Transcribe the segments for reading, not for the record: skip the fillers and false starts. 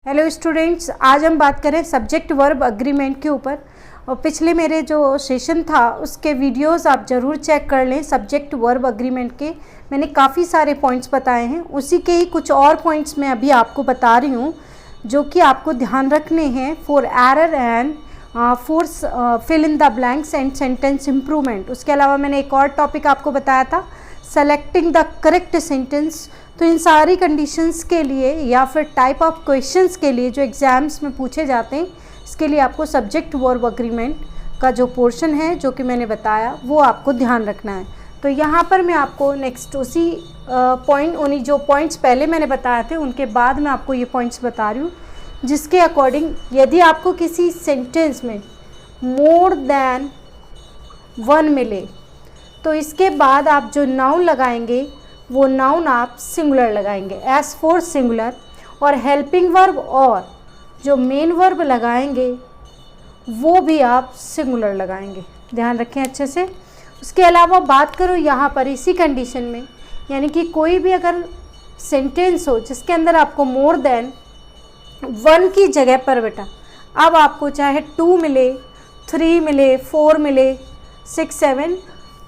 Hello students, आज हम बात करें सब्जेक्ट वर्ब अग्रीमेंट के ऊपर। और पिछले मेरे जो सेशन था उसके वीडियोस आप ज़रूर चेक कर लें। सब्जेक्ट वर्ब अग्रीमेंट के मैंने काफ़ी सारे पॉइंट्स बताए हैं, उसी के ही कुछ और पॉइंट्स मैं अभी आपको बता रही हूँ जो कि आपको ध्यान रखने हैं for error and for fill in the blanks and sentence improvement. उसके अलावा मैंने एक और टॉपिक आपको बताया था, सेलेक्टिंग द करेक्ट सेंटेंस। तो इन सारी कंडीशंस के लिए या फिर टाइप ऑफ क्वेश्चंस के लिए जो एग्ज़ाम्स में पूछे जाते हैं, इसके लिए आपको सब्जेक्ट वर्ब अग्रीमेंट का जो पोर्शन है जो कि मैंने बताया वो आपको ध्यान रखना है। तो यहाँ पर मैं आपको नेक्स्ट उसी उन्हीं जो पॉइंट्स पहले मैंने बताए थे उनके बाद मैं आपको ये पॉइंट्स बता रही हूँ, जिसके अकॉर्डिंग यदि आपको किसी सेंटेंस में मोर देन वन मिले तो इसके बाद आप जो नाउन लगाएंगे वो नाउन आप सिंगुलर लगाएंगे, एज फॉर सिंगुलर। और हेल्पिंग वर्ब और जो मेन वर्ब लगाएंगे वो भी आप सिंगुलर लगाएंगे, ध्यान रखें अच्छे से। उसके अलावा बात करूँ यहाँ पर इसी कंडीशन में, यानी कि कोई भी अगर सेंटेंस हो जिसके अंदर आपको मोर देन वन की जगह पर बेटा अब आपको चाहे 2 मिले, 3 मिले, 4 मिले, 6, 7,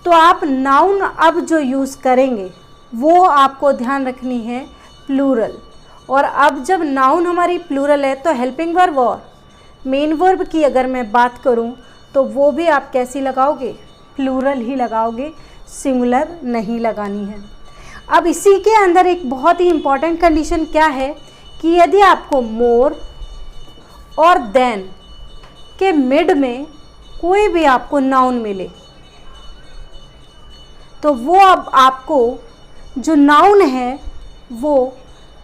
तो आप नाउन अब जो यूज़ करेंगे वो आपको ध्यान रखनी है प्लूरल। और अब जब नाउन हमारी प्लूरल है तो हेल्पिंग वर्ब और मेन वर्ब की अगर मैं बात करूं तो वो भी आप कैसी लगाओगे, प्लूरल ही लगाओगे, सिंगुलर नहीं लगानी है। अब इसी के अंदर एक बहुत ही इम्पॉर्टेंट कंडीशन क्या है कि यदि आपको मोर और देन के मिड में कोई भी आपको नाउन मिले तो वो अब आपको जो नाउन है वो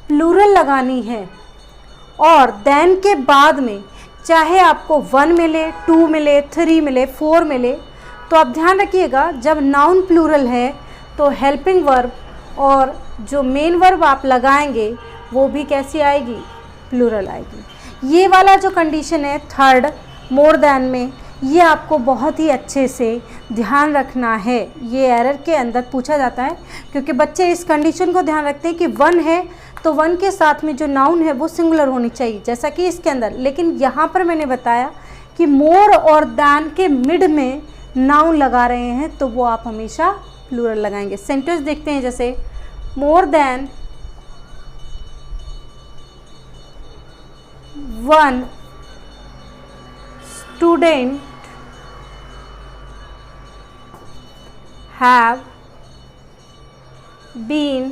प्लूरल लगानी है। और देन के बाद में चाहे आपको 1 मिले, 2 मिले, 3 मिले, 4 मिले, तो आप ध्यान रखिएगा जब नाउन प्लूरल है तो हेल्पिंग वर्ब और जो मेन वर्ब आप लगाएंगे वो भी कैसी आएगी, प्लूरल आएगी। ये वाला जो कंडीशन है थर्ड मोर देन में, ये आपको बहुत ही अच्छे से ध्यान रखना है। ये एरर के अंदर पूछा जाता है क्योंकि बच्चे इस कंडीशन को ध्यान रखते हैं कि 1 है तो 1 के साथ में जो नाउन है वो सिंगुलर होनी चाहिए, जैसा कि इसके अंदर। लेकिन यहाँ पर मैंने बताया कि मोर और दैन के मिड में नाउन लगा रहे हैं तो वो आप हमेशा प्लूरल लगाएंगे। सेंटेंस देखते हैं, जैसे more than 1 student have been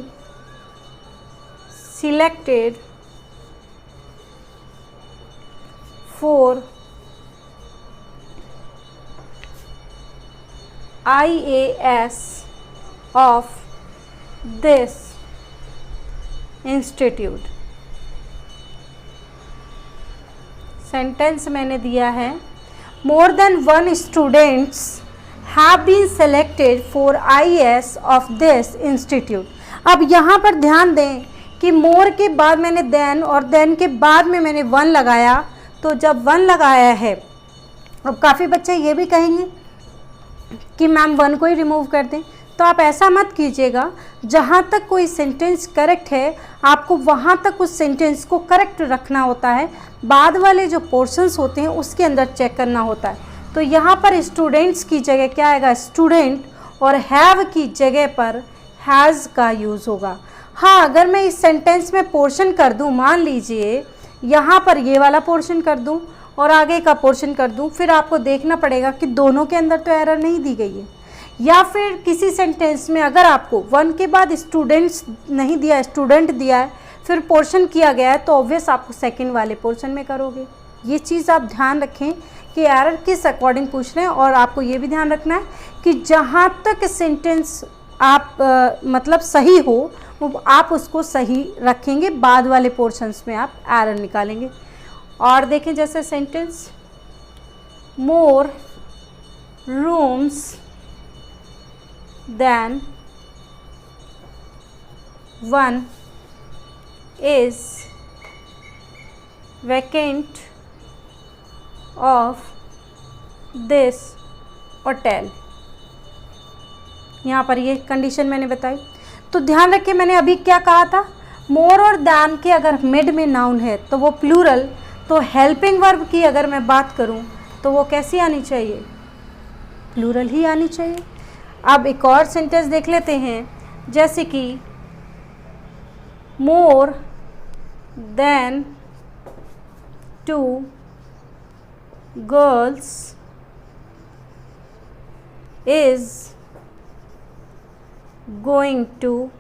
selected for IAS of this institute। Sentence मैंने दिया है more than 1 students have been selected for IAS of this institute। अब यहाँ पर ध्यान दें कि मोर के बाद मैंने देन और देन के बाद में मैंने 1 लगाया, तो जब 1 लगाया है अब काफ़ी बच्चे ये भी कहेंगे कि मैम 1 को ही रिमूव कर दें, तो आप ऐसा मत कीजिएगा। जहाँ तक कोई सेंटेंस करेक्ट है आपको वहाँ तक उस सेंटेंस को करेक्ट रखना होता है, बाद वाले जो पोर्शंस होते हैं उसके अंदर चेक करना होता है। तो यहाँ पर स्टूडेंट्स की जगह क्या आएगा, स्टूडेंट, और हैव की जगह पर हैज़ का यूज़ होगा। हाँ, अगर मैं इस सेंटेंस में पोर्शन कर दूँ, मान लीजिए यहाँ पर ये वाला पोर्शन कर दूँ और आगे का पोर्शन कर दूँ, फिर आपको देखना पड़ेगा कि दोनों के अंदर तो एरर नहीं दी गई है। या फिर किसी सेंटेंस में अगर आपको 1 के बाद स्टूडेंट्स नहीं दिया, स्टूडेंट दिया है, फिर पोर्शन किया गया है, तो ऑब्वियस आपको सेकेंड वाले पोर्शन में करोगे। ये चीज़ आप ध्यान रखें कि एरर किस अकॉर्डिंग पूछ रहे हैं। और आपको ये भी ध्यान रखना है कि जहाँ तक सेंटेंस आप मतलब सही हो वो आप उसको सही रखेंगे, बाद वाले पोर्शंस में आप एरर निकालेंगे। और देखें जैसे sentence more rooms than 1 is vacant of this hotel. यहाँ पर ये कंडीशन मैंने बताई। तो ध्यान रखें मैंने अभी क्या कहा था, मोर और दैन के अगर मिड में नाउन है तो वो प्लूरल, तो हेल्पिंग वर्ब की अगर मैं बात करूं तो वो कैसी आनी चाहिए? प्लूरल ही आनी चाहिए। अब एक और सेंटेंस देख लेते हैं, जैसे कि more than 2 girls is going to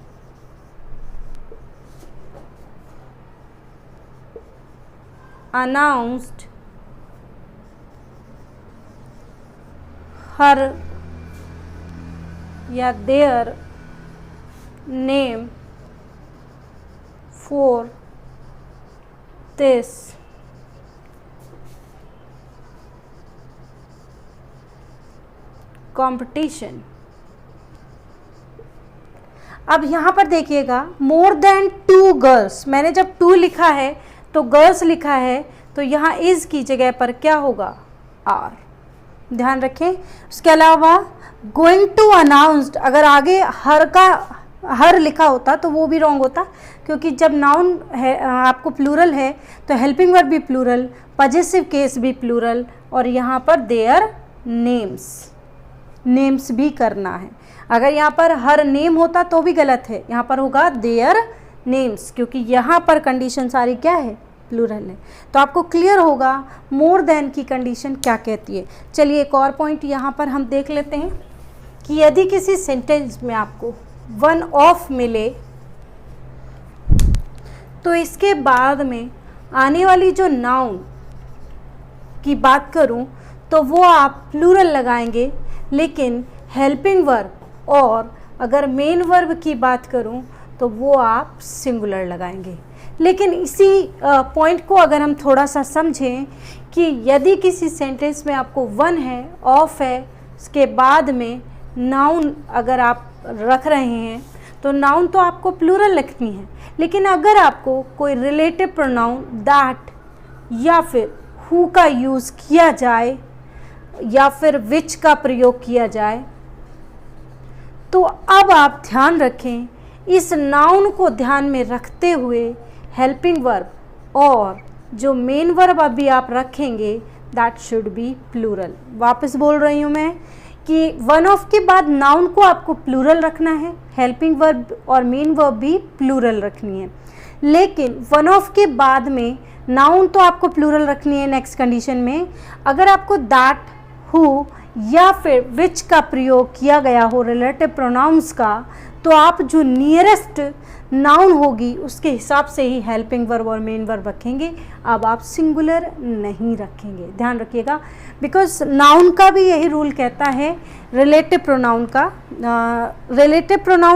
announced her या their name for this competition. अब यहाँ पर देखिएगा मोर देन 2 गर्ल्स, मैंने जब 2 लिखा है तो गर्ल्स लिखा है, तो यहाँ इज की जगह पर क्या होगा? आर, ध्यान रखें। उसके अलावा गोइंग टू अनाउंस्ड, अगर आगे हर लिखा होता तो वो भी रॉन्ग होता, क्योंकि जब नाउन है आपको प्लूरल है तो हेल्पिंग वर्ब भी प्लूरल, पजेसिव केस भी प्लूरल, और यहाँ पर देयर नेम्स भी करना है। अगर यहाँ पर हर नेम होता तो भी गलत है, यहाँ पर होगा देयर नेम्स, क्योंकि यहाँ पर कंडीशन सारी क्या है? प्लूरल है। तो आपको क्लियर होगा मोर देन की कंडीशन क्या कहती है। चलिए एक और पॉइंट यहाँ पर हम देख लेते हैं कि यदि किसी सेंटेंस में आपको वन ऑफ मिले तो इसके बाद में आने वाली जो नाउन की बात करूँ तो वो आप प्लूरल लगाएंगे, लेकिन हेल्पिंग वर्ब और अगर मेन वर्ब की बात करूं तो वो आप सिंगुलर लगाएंगे। लेकिन इसी पॉइंट को अगर हम थोड़ा सा समझें कि यदि किसी सेंटेंस में आपको वन है, ऑफ है, उसके बाद में नाउन अगर आप रख रहे हैं तो नाउन तो आपको प्लूरल लिखनी है, लेकिन अगर आपको कोई रिलेटिव प्रोनाउन दैट या फिर हु का यूज़ किया जाए या फिर विच का प्रयोग किया जाए, तो अब आप ध्यान रखें इस नाउन को ध्यान में रखते हुए हेल्पिंग वर्ब और जो मेन वर्ब अभी आप रखेंगे दैट शुड बी प्लूरल। वापस बोल रही हूँ मैं कि वन ऑफ के बाद नाउन को आपको प्लूरल रखना है, हेल्पिंग वर्ब और मेन वर्ब भी प्लूरल रखनी है, लेकिन वन ऑफ के बाद में नाउन तो आपको प्लूरल रखनी है नेक्स्ट कंडीशन में। अगर आपको दैट, हु या फिर विच का प्रयोग किया गया हो रिलेटिव प्रोनाउंस का, तो आप जो नियरेस्ट नाउन होगी उसके हिसाब से ही हेल्पिंग वर्ब और मेन वर्ब रखेंगे। अब आप सिंगुलर नहीं रखेंगे, ध्यान रखिएगा, बिकॉज नाउन का भी यही रूल कहता है, रिलेटिव प्रोनाउन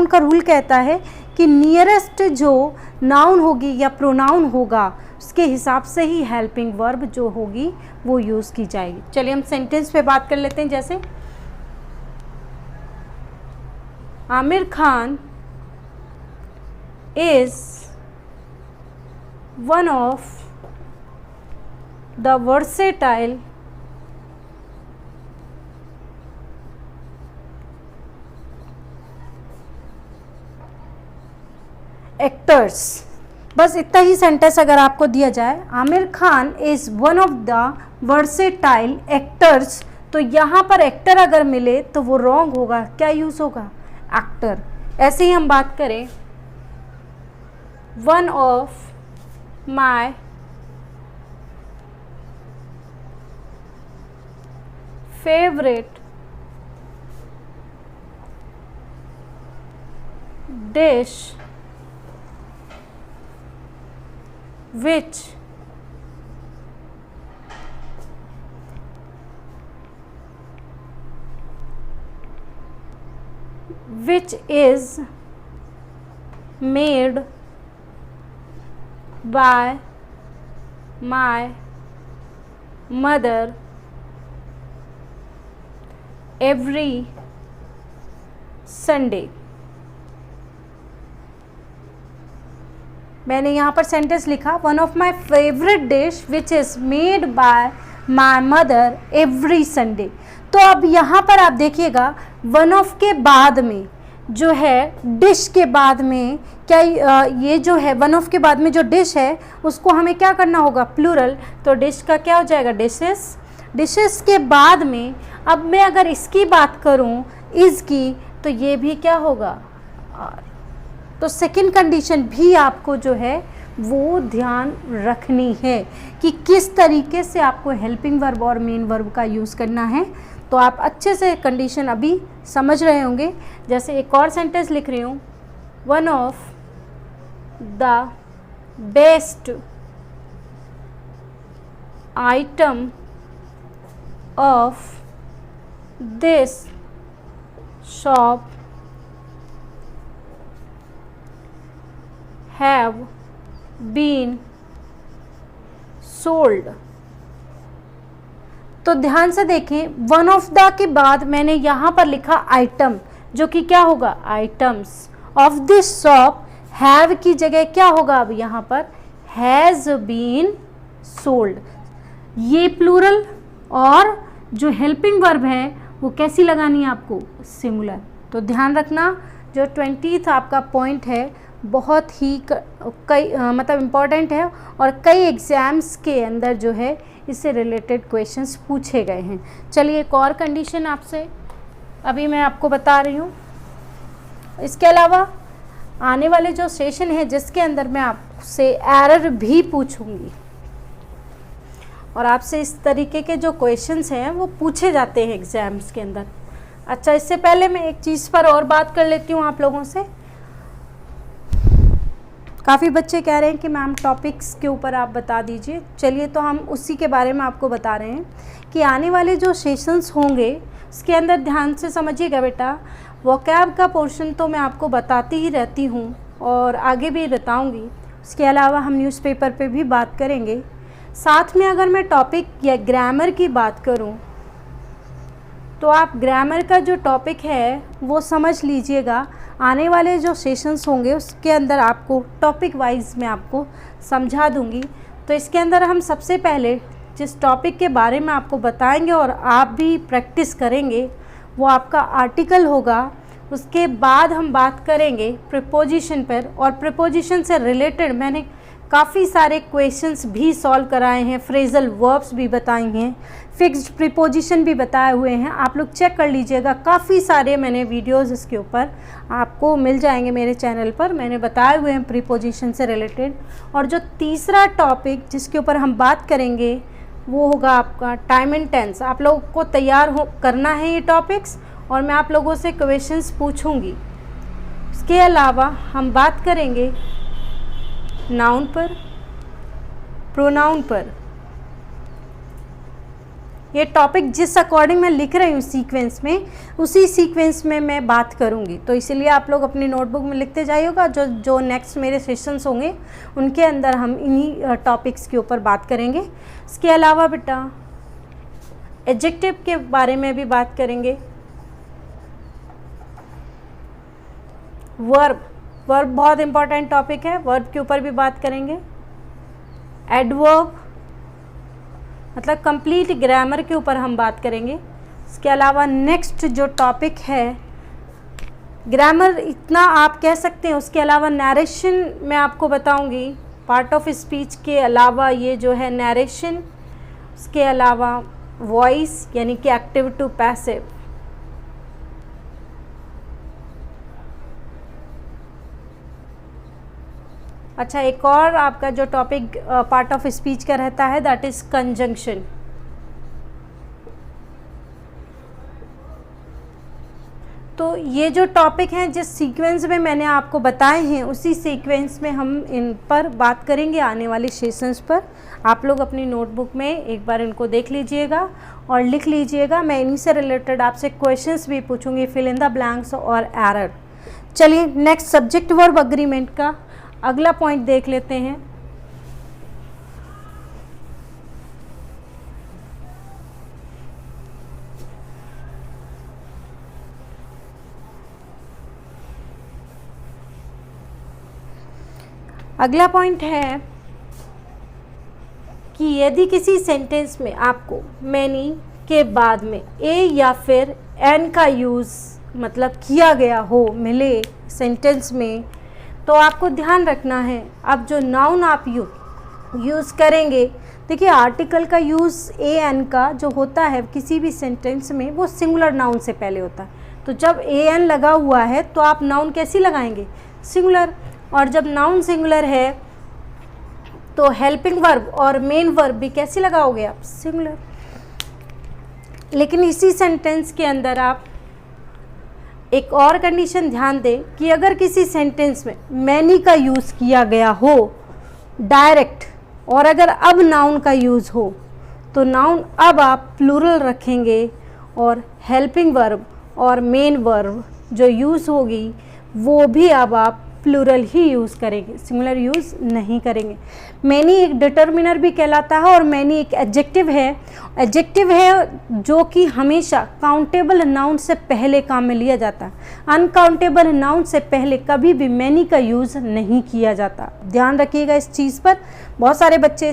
का रूल कहता है कि नियरेस्ट जो नाउन होगी या प्रोनाउन होगा उसके हिसाब से ही हेल्पिंग वर्ब जो होगी वो यूज़ की जाएगी। चलिए हम सेंटेंस पे बात कर लेते हैं। जैसे Aamir Khan is one of the versatile actors। बस इतना ही सेंटेंस अगर आपको दिया जाए, Aamir Khan is one of the versatile actors, तो यहाँ पर एक्टर अगर मिले तो वो रॉन्ग होगा, क्या यूज़ होगा? एक्टर। ऐसे ही हम बात करें one of my favorite dish which is made by my mother every Sunday। मैंने यहाँ पर सेंटेंस लिखा one of my favourite dish which is made by my mother every Sunday. तो अब यहाँ पर आप देखिएगा वन ऑफ के बाद में जो है डिश के बाद में क्या ये जो है वन ऑफ के बाद में जो डिश है उसको हमें क्या करना होगा, प्लूरल। तो डिश का क्या हो जाएगा, डिशेस। डिशेस के बाद में अब मैं अगर इसकी बात करूं इज़ की, तो ये भी क्या होगा, आर। तो सेकंड कंडीशन भी आपको जो है वो ध्यान रखनी है कि किस तरीके से आपको हेल्पिंग वर्ब और मेन वर्ब का यूज़ करना है। तो आप अच्छे से कंडीशन अभी समझ रहे होंगे। जैसे एक और सेंटेंस लिख रही हूँ, one of the best item of this shop have been sold. तो ध्यान से देखें, वन ऑफ द के बाद मैंने यहाँ पर लिखा आइटम, जो कि क्या होगा, items of this shop. Have की जगह क्या होगा, अब यहाँ पर हैज़ बीन सोल्ड। ये प्लूरल और जो हेल्पिंग वर्ब है वो कैसी लगानी है आपको, सिंगुलर। तो ध्यान रखना, जो 20th आपका पॉइंट है बहुत ही मतलब इम्पॉर्टेंट है और कई एग्ज़ाम्स के अंदर जो है इससे रिलेटेड क्वेश्चंस पूछे गए हैं। चलिए एक और कंडीशन आपसे अभी मैं आपको बता रही हूँ। इसके अलावा आने वाले जो सेशन है जिसके अंदर मैं आपसे एरर भी पूछूंगी और आपसे इस तरीके के जो क्वेश्चंस हैं वो पूछे जाते हैं एग्ज़ाम्स के अंदर। अच्छा, इससे पहले मैं एक चीज़ पर और बात कर लेती हूँ आप लोगों से। काफ़ी बच्चे कह रहे हैं कि मैम टॉपिक्स के ऊपर आप बता दीजिए। चलिए, तो हम उसी के बारे में आपको बता रहे हैं कि आने वाले जो सेशंस होंगे उसके अंदर ध्यान से समझिएगा बेटा। वोकैब का पोर्शन तो मैं आपको बताती ही रहती हूँ और आगे भी बताऊँगी। उसके अलावा हम न्यूज़पेपर पे भी बात करेंगे। साथ में अगर मैं टॉपिक या ग्रामर की बात करूँ तो आप ग्रामर का जो टॉपिक है वो समझ लीजिएगा। आने वाले जो सेशंस होंगे उसके अंदर आपको टॉपिक वाइज मैं आपको समझा दूंगी। तो इसके अंदर हम सबसे पहले जिस टॉपिक के बारे में आपको बताएंगे और आप भी प्रैक्टिस करेंगे वो आपका आर्टिकल होगा। उसके बाद हम बात करेंगे प्रीपोजिशन पर, और प्रीपोजिशन से रिलेटेड मैंने काफ़ी सारे क्वेश्चंस भी सॉल्व कराए हैं, फ्रेजल वर्ब्स भी बताए हैं, फिक्स्ड प्रीपोजिशन भी बताए हुए हैं। आप लोग चेक कर लीजिएगा, काफ़ी सारे मैंने वीडियोस इसके ऊपर आपको मिल जाएंगे मेरे चैनल पर, मैंने बताए हुए हैं प्रीपोजिशन से रिलेटेड। और जो तीसरा टॉपिक जिसके ऊपर हम बात करेंगे वो होगा आपका टाइम एंड टेंस। आप लोगों को तैयार करना है ये टॉपिक्स और मैं आप लोगों से क्वेश्चंस पूछूंगी। इसके अलावा हम बात करेंगे नाउन पर, प्रोनाउन पर। ये टॉपिक जिस अकॉर्डिंग मैं लिख रही हूँ सीक्वेंस में, उसी सीक्वेंस में मैं बात करूँगी। तो इसीलिए आप लोग अपनी नोटबुक में लिखते जाइएगा। जो नेक्स्ट मेरे सेशंस होंगे उनके अंदर हम इन्हीं टॉपिक्स के ऊपर बात करेंगे। इसके अलावा बेटा एडजेक्टिव के बारे में भी बात करेंगे। वर्ब बहुत इंपॉर्टेंट टॉपिक है, वर्ब के ऊपर भी बात करेंगे। एडवर्ब मतलब कंप्लीट ग्रामर के ऊपर हम बात करेंगे। इसके अलावा नेक्स्ट जो टॉपिक है ग्रामर इतना आप कह सकते हैं। उसके अलावा नरेशन मैं आपको बताऊंगी, पार्ट ऑफ स्पीच के अलावा ये जो है नरेशन। उसके अलावा वॉइस यानी कि एक्टिव टू पैसिव। अच्छा, एक और आपका जो टॉपिक पार्ट ऑफ स्पीच का रहता है दैट इज़ कंजंक्शन। तो ये जो टॉपिक हैं जिस सीक्वेंस में मैंने आपको बताए हैं उसी सीक्वेंस में हम इन पर बात करेंगे आने वाले सेशंस पर। आप लोग अपनी नोटबुक में एक बार इनको देख लीजिएगा और लिख लीजिएगा। मैं इन्हीं से रिलेटेड आपसे क्वेश्चंस भी पूछूंगी, फिल इन द ब्लैंक्स और एरर। चलिए नेक्स्ट सब्जेक्ट वर्ब अग्रीमेंट का अगला पॉइंट देख लेते हैं। अगला पॉइंट है कि यदि किसी सेंटेंस में आपको मैनी के बाद में ए या फिर एन का यूज़ मतलब किया गया हो मिले सेंटेंस में, तो आपको ध्यान रखना है अब जो नाउन आप यूज़ करेंगे। देखिए आर्टिकल का यूज़ ए एन का जो होता है किसी भी सेंटेंस में वो सिंगुलर नाउन से पहले होता है। तो जब ए एन लगा हुआ है तो आप नाउन कैसी लगाएंगे? सिंगुलर। और जब नाउन सिंगुलर है तो हेल्पिंग वर्ब और मेन वर्ब भी कैसी लगाओगे आप? सिंगुलर। लेकिन इसी सेंटेंस के अंदर आप एक और कंडीशन ध्यान दें कि अगर किसी सेंटेंस में मैनी का यूज़ किया गया हो डायरेक्ट, और अगर अब नाउन का यूज़ हो तो नाउन अब आप प्लूरल रखेंगे और हेल्पिंग वर्ब और मेन वर्ब जो यूज़ होगी वो भी अब आप प्लूरल ही यूज़ करेंगे, सिंगुलर यूज़ नहीं करेंगे। मैनी एक डिटर्मिनर भी कहलाता है और मैनी एक एडजेक्टिव है। एडजेक्टिव है जो कि हमेशा काउंटेबल नाउन से पहले काम में लिया जाता है। अनकाउंटेबल नाउन से पहले कभी भी मैनी का यूज़ नहीं किया जाता। ध्यान रखिएगा इस चीज़ पर। बहुत सारे बच्चे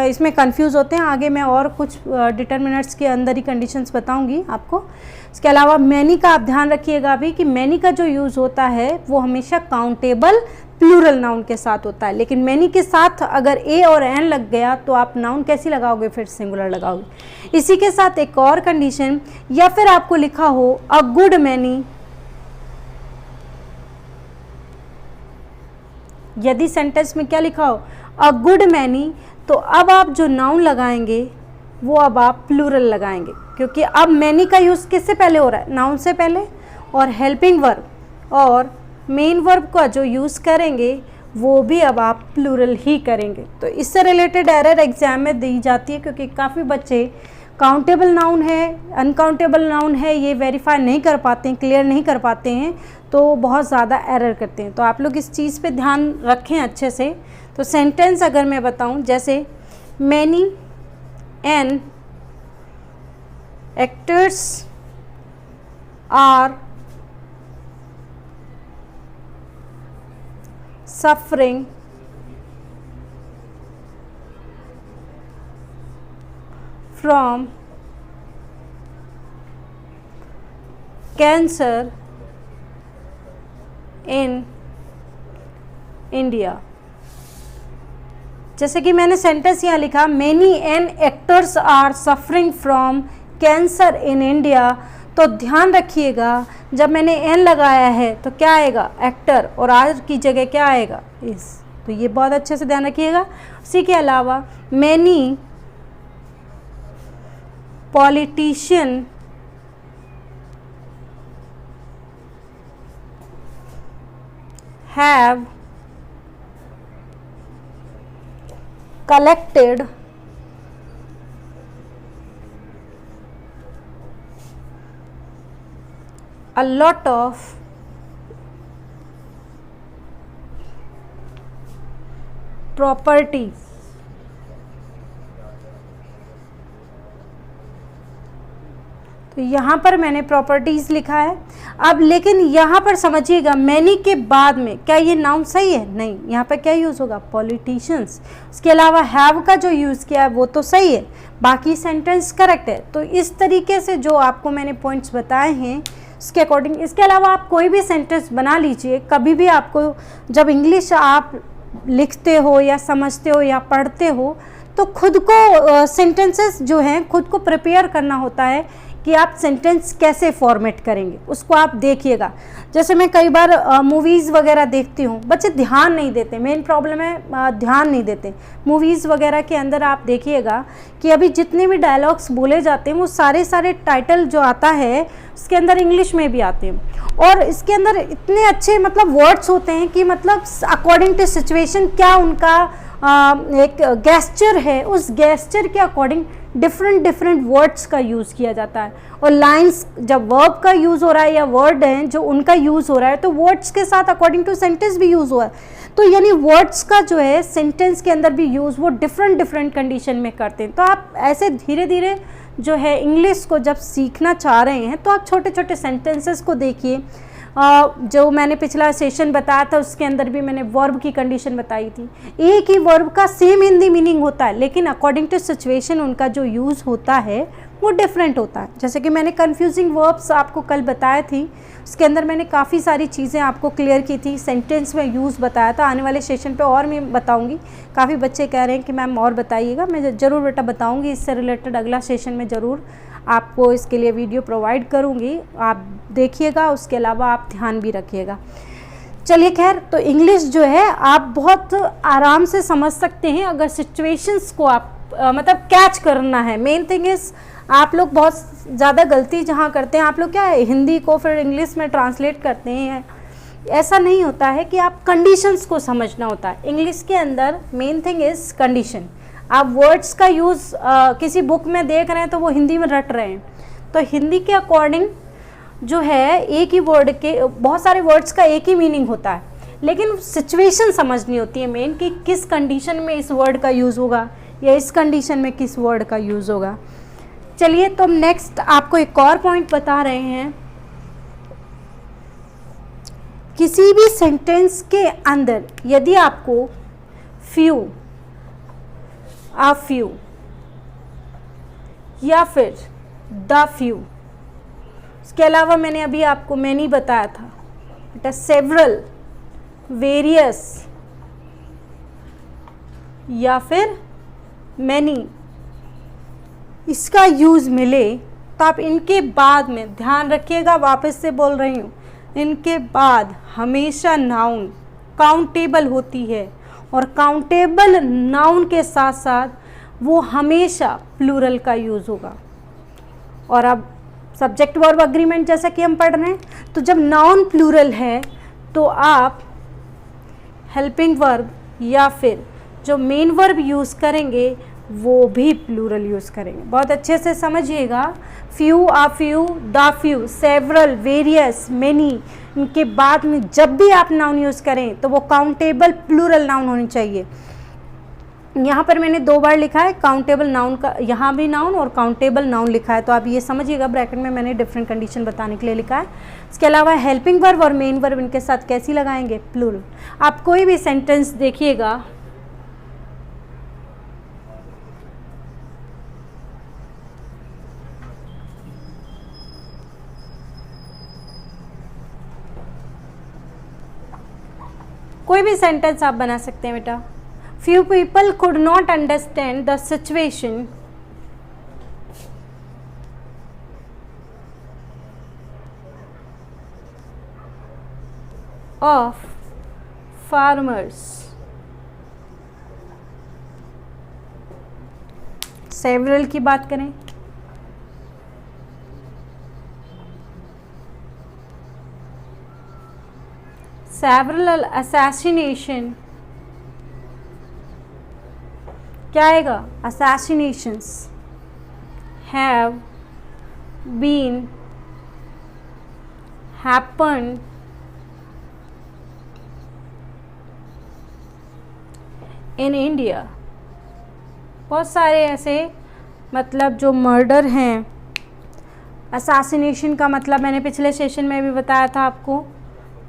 इसमें कंफ्यूज होते हैं। आगे मैं और कुछ डिटर्मिनर्स के अंदर ही कंडीशंस बताऊंगी आपको। इसके अलावा मैनी का आप ध्यान रखिएगा भी कि मैनी का जो यूज़ होता है वो हमेशा काउंटेबल प्लूरल नाउन के साथ होता है। लेकिन मैनी के साथ अगर ए और एन लग गया तो आप नाउन कैसी लगाओगे? फिर सिंगुलर लगाओगे। इसी के साथ एक और कंडीशन, या फिर आपको लिखा हो अ गुड मैनी, यदि सेंटेंस में क्या लिखा हो अ गुड मैनी, तो अब आप जो नाउन लगाएंगे वो अब आप प्लूरल लगाएंगे, क्योंकि अब मैनी का यूज़ किससे पहले हो रहा है? नाउन से पहले। और हेल्पिंग वर्ब और मेन वर्ब का जो यूज़ करेंगे वो भी अब आप प्लूरल ही करेंगे। तो इससे रिलेटेड एरर एग्जाम में दी जाती है, क्योंकि काफ़ी बच्चे काउंटेबल नाउन है अनकाउंटेबल नाउन है ये वेरीफाई नहीं कर पाते हैं, क्लियर नहीं कर पाते हैं, तो बहुत ज़्यादा एरर करते हैं। तो आप लोग इस चीज़ पे ध्यान रखें अच्छे से। तो सेंटेंस अगर मैं बताऊं, जैसे many an actors are suffering from cancer in India। जैसे कि मैंने सेंटेंस यहाँ लिखा many an actors are suffering from cancer in India, तो ध्यान रखिएगा जब मैंने एन लगाया है तो क्या आएगा? एक्टर, और आर की जगह क्या आएगा? इस। तो ये बहुत अच्छे से ध्यान रखिएगा। इसी के अलावा many politician have collected a lot of property। तो यहाँ पर मैंने प्रॉपर्टीज लिखा है। अब लेकिन यहाँ पर समझिएगा मैनी के बाद में क्या ये नाउन सही है? नहीं, यहाँ पर क्या यूज़ होगा? पॉलिटिशियंस। उसके अलावा हैव का जो यूज़ किया है वो तो सही है, बाकी सेंटेंस करेक्ट है। तो इस तरीके से जो आपको मैंने पॉइंट्स बताए हैं उसके अकॉर्डिंग, इसके अलावा आप कोई भी सेंटेंस बना लीजिए। कभी भी आपको जब इंग्लिश आप लिखते हो या समझते हो या पढ़ते हो तो खुद को सेंटेंसेस जो हैं खुद को प्रिपेयर करना होता है कि आप सेंटेंस कैसे फॉर्मेट करेंगे, उसको आप देखिएगा। जैसे मैं कई बार मूवीज़ वगैरह देखती हूँ, बच्चे ध्यान नहीं देते, मेन प्रॉब्लम है ध्यान नहीं देते। मूवीज़ वगैरह के अंदर आप देखिएगा कि अभी जितने भी डायलॉग्स बोले जाते हैं वो सारे टाइटल जो आता है उसके अंदर इंग्लिश में भी आते हैं, और इसके अंदर इतने अच्छे मतलब वर्ड्स होते हैं कि मतलब अकॉर्डिंग टू सिचुएशन क्या उनका एक गेस्चर है, उस गेस्चर के अकॉर्डिंग डिफरेंट वर्ड्स का यूज़ किया जाता है। और लाइंस जब वर्ब का यूज़ हो रहा है या वर्ड हैं जो उनका यूज़ हो रहा है तो वर्ड्स के साथ अकॉर्डिंग टू सेंटेंस भी यूज़ हुआ है। तो यानी वर्ड्स का जो है सेंटेंस के अंदर भी यूज़ वो डिफरेंट कंडीशन में करते हैं। तो आप ऐसे धीरे धीरे जो है इंग्लिश को जब सीखना चाह रहे हैं तो आप छोटे छोटे सेंटेंसेस को देखिए। जो मैंने पिछला सेशन बताया था उसके अंदर भी मैंने वर्ब की कंडीशन बताई थी। एक ही वर्ब का सेम हिंदी मीनिंग होता है लेकिन अकॉर्डिंग टू सिचुएशन उनका जो यूज़ होता है वो डिफरेंट होता है। जैसे कि मैंने कन्फ्यूजिंग वर्ब्स आपको कल बताया थी, उसके अंदर मैंने काफ़ी सारी चीज़ें आपको क्लियर की थी, सेंटेंस में यूज़ बताया था। आने वाले सेशन पे और मैं बताऊंगी। काफ़ी बच्चे कह रहे हैं कि मैम और बताइएगा, मैं ज़रूर बेटा बताऊंगी। इससे रिलेटेड अगला सेशन में ज़रूर आपको इसके लिए वीडियो प्रोवाइड करूँगी, आप देखिएगा। उसके अलावा आप ध्यान भी रखिएगा। चलिए खैर, तो इंग्लिश जो है आप बहुत आराम से समझ सकते हैं अगर सिचुएशंस को आप मतलब कैच करना है। मेन थिंग इज़ आप लोग बहुत ज़्यादा गलती जहाँ करते हैं, आप लोग क्या है हिंदी को फिर इंग्लिश में ट्रांसलेट करते हैं। ऐसा नहीं होता है कि आप कंडीशंस को समझना होता है। इंग्लिश के अंदर मेन थिंग इज़ कंडीशन। आप वर्ड्स का यूज़ किसी बुक में देख रहे हैं तो वो हिंदी में रट रहे हैं, तो हिंदी के अकॉर्डिंग जो है एक ही वर्ड के बहुत सारे वर्ड्स का एक ही मीनिंग होता है, लेकिन सिचुएशन समझनी होती है मेन कि किस कंडीशन में इस वर्ड का यूज़ होगा या इस कंडीशन में किस वर्ड का यूज़ होगा। चलिए, तो नेक्स्ट आपको एक और पॉइंट बता रहे हैं। किसी भी सेंटेंस के अंदर यदि आपको फ्यू, अ फ्यू या फिर द फ्यू, इसके अलावा मैंने अभी आपको मैनी बताया था बेटा, सेवरल, वेरियस या फिर मैनी, इसका यूज़ मिले तो आप इनके बाद में ध्यान रखिएगा, वापस से बोल रही हूँ, इनके बाद हमेशा नाउन काउंटेबल होती है, और काउंटेबल नाउन के साथ साथ वो हमेशा प्लूरल का यूज़ होगा। और अब सब्जेक्ट वर्ब अग्रीमेंट जैसा कि हम पढ़ रहे हैं, तो जब नाउन प्लूरल है तो आप हेल्पिंग वर्ब या फिर जो मेन वर्ब यूज़ करेंगे वो भी प्लूरल यूज़ करेंगे। बहुत अच्छे से समझिएगा। Few, uh few, the few, several, various, many, इनके बाद में जब भी आप नाउन यूज़ करें तो वो काउंटेबल प्लूरल नाउन होनी चाहिए। यहाँ पर मैंने 2 बार लिखा है काउंटेबल नाउन का, यहाँ भी नाउन और काउंटेबल नाउन लिखा है, तो आप ये समझिएगा ब्रैकेट में मैंने डिफरेंट कंडीशन बताने के लिए लिखा है। इसके अलावा हेल्पिंग वर्ब और मेन वर्ब इनके साथ कैसी लगाएंगे, प्लूरल। आप कोई भी सेंटेंस देखिएगा, कोई भी सेंटेंस आप बना सकते हैं बेटा। Few people could not understand the situation of farmers. Several की बात करें, several assassination, क्या आएगा, assassinations have been happened in India। बहुत सारे ऐसे मतलब जो मर्डर हैं, assassination का मतलब मैंने पिछले सेशन में भी बताया था आपको,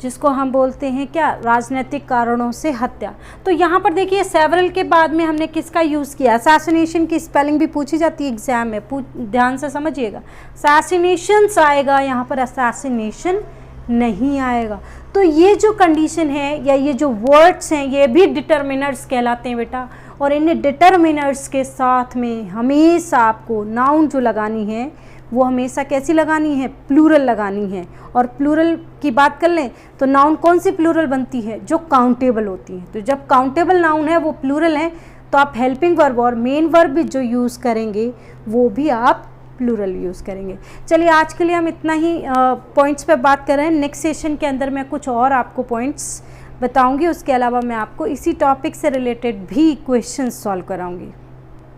जिसको हम बोलते हैं क्या, राजनीतिक कारणों से हत्या। तो यहाँ पर देखिए सेवरल के बाद में हमने किसका यूज़ किया, असैसिनेशन की स्पेलिंग भी पूछी जाती है एग्जाम में, ध्यान से समझिएगा। असैसिनेशंस आएगा, यहाँ पर असैसिनेशन नहीं आएगा। तो ये जो कंडीशन है या ये जो वर्ड्स हैं ये भी डिटर्मिनर्स कहलाते हैं बेटा, और इन डिटर्मिनर्स के साथ में हमेशा आपको नाउन जो लगानी है वो हमेशा कैसी लगानी है, प्लूरल लगानी है। और प्लूरल की बात कर लें तो नाउन कौन सी प्लूरल बनती है, जो काउंटेबल होती है। तो जब काउंटेबल नाउन है वो प्लूरल है, तो आप हेल्पिंग वर्ब और मेन वर्ब भी जो यूज़ करेंगे वो भी आप प्लूरल यूज़ करेंगे। चलिए आज के लिए हम इतना ही पॉइंट्स पे बात कर रहे हैं। नेक्स्ट सेशन के अंदर मैं कुछ और आपको पॉइंट्स बताऊंगी, उसके अलावा मैं आपको इसी टॉपिक से रिलेटेड भी क्वेश्चन सॉल्व कराऊंगी।